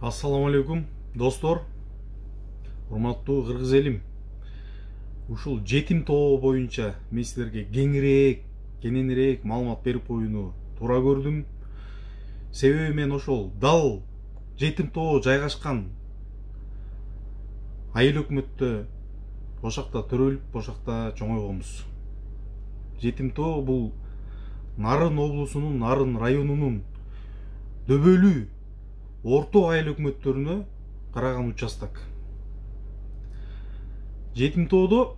Ассаламу алейкум, достор, урматтуу кыргыз элим. Ушул жетим тоо боюнча мен силерге кененирээк маалымат берип коюуну туура көрдүм. Себеби мен ошол дал жетим тоо жайгашкан айыл өкмөттө ошакта төрөлүп, ошакта чоңойгонбуз. Жетим тоо бул Нарын облусунун Нарын районунун дөбөлүү орто айыл өкмөттөрүнө караган участок. Жетим тоодо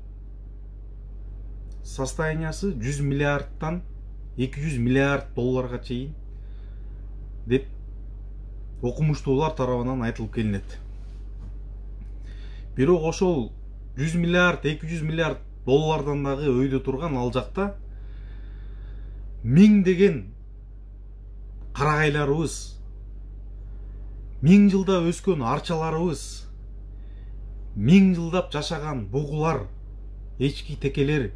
состояниясы 100 миллиардтан 200 миллиард долларга чейин деп окумуштуулар тарабынан айтылып келинет. Бирок ошол 100 миллиард 200 миллиард доллардан дагы өйдө турган ал жакта миңдеген карагайларыбыз, 1000 жылда өскөн арчаларыбыз, 1000 жылдап жашаган бугулар, эчки текелер,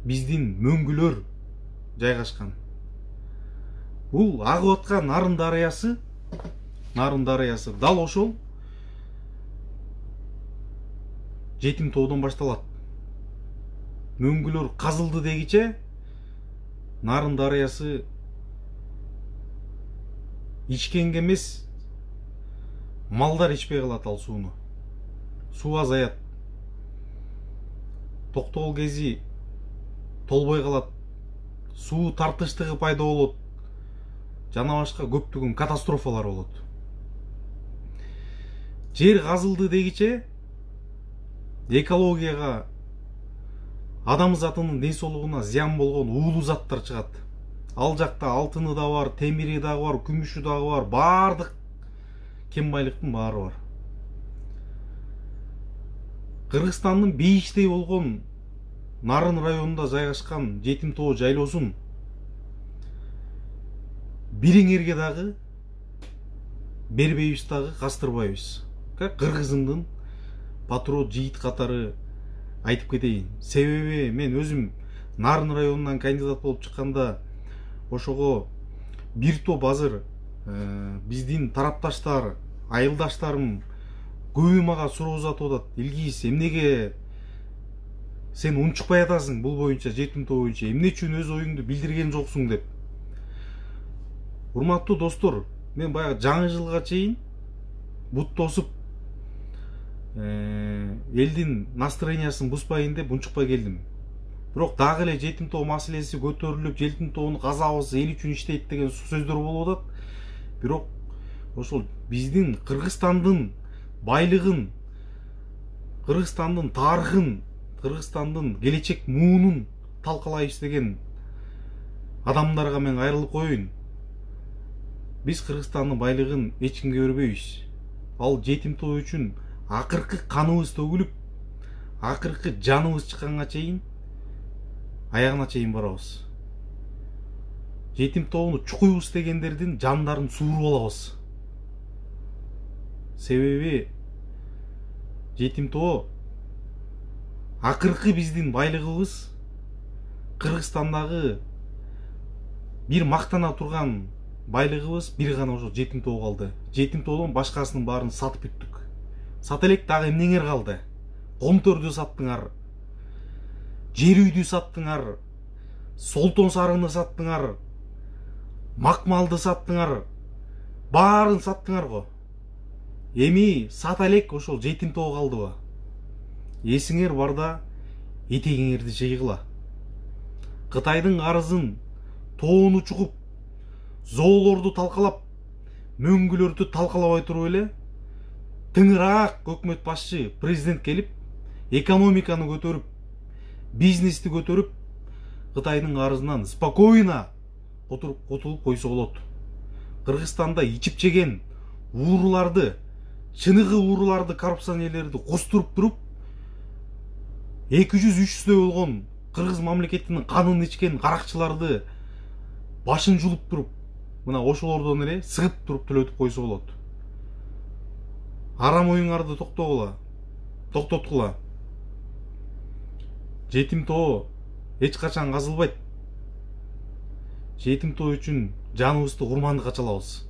биздин мөңгүлөр жайгашкан. Бул агып аткан Нарын дарыясы дал ошол жетим тоодон башталат. Мөңгүлөр казылды дегиче Нарын дарыясы ичкенге эмес, малдар ичпей калат ал сууну. Суу азаят. Токтогул кези толбой калат. Суу тартыштыгы пайда болот. Жана башка көптөгөн катастрофалар болот. Жер казылды дегиче экологияга, адам затынын ден соолугуна зыян болгон уулуу заттар чыгат. Ал жакта алтыны да бар, темири дагы бар, күмүшү дагы бар, баардык кен байлыктын баары бар. Кыргызстандын бейиштей болгон Нарын районунда жайгашкан жетим тоо жайлоосун бириңерге дагы бербейбиз дагы кастырбайбыз. Кыргызымдын патриот жигит катары айтып кетейин. Себеби мен өзүм Нарын районунан кандидат болуп чыкканда ошого бир топ азыр биздин тарапташтар, айылдаштарым көбү мага суроо узатып атат. Илгиз, эмнеге сен унчукпай атасың бул боюнча, жетим тоо боюнча, эмне үчүн өз оюңду билдирген жоксуң деп. Урматтуу достор, мен баягы жаңы жылга чейин бут тосуп элдин настроениясын бузбайын деп унчукпай келдим. Бирок дагы эле жетим тоо маселеси көтөрүлүп, жетим тоонун казабыз эл үчүн иштейт деген сөздөр болуп атат. Бирок ошол биздин Кыргызстандын байлыгын, Кыргызстандын тарыхын, Кыргызстандын келечек муунун талкалайбыз деген адамдарга мен кайрылып коеюн. Биз Кыргызстандын байлыгын эч кимге бербейбиз. Ал жетим тоо үчүн акыркы каныбыз төгүлүп, акыркы жаныбыз чыкканга чейин, аягына чейин барабыз. Жетим тоону чукуйбуз дегендердин жандарын сууруп алабыз. Себеби жетим тоо акыркы биздин байлыгыбыз, Кыргызстандагы бир мактана турган байлыгыбыз бир гана ошо жетим тоо калды. Жетим тоодон башкасынын баарын сатып бүттүк. Сата элек дагы эмнеңер калды? Комтөрдү саттыңар, жер үйдү саттыңар, солтон сарыны саттыңар, макмалды саттыңар, баарын саттыңар го. Эми сата элек ошол жетим тоо калдыбы? Эсиңер барда этегиңерди жыйгыла. Кытайдын карызын тоону чугуп, зоолорду талкалап, мөңгүлөрдү талкалабай туруп эле тыңыраак өкмөт башчы президент келип, экономиканы көтөрүп, бизнести көтөрүп, Кытайдын карызынан спокойно отуруп койсо болот. Кыргызстанда ичип жеген ууруларды, чыныгы ууруларды, коррупционерлерди костуруп туруп, 200-300 болгон кыргыз мамлекетинин канын ичкен каракчыларды башын жулуп туруп, мына ошолордон эле сыгып туруп төлөтүп койсо болот. Арам оюңарды токтоткула. Жетим тоо эч качан казылбайт. Жетим тоо үчүн жаныбызды курмандыкка чалабыз.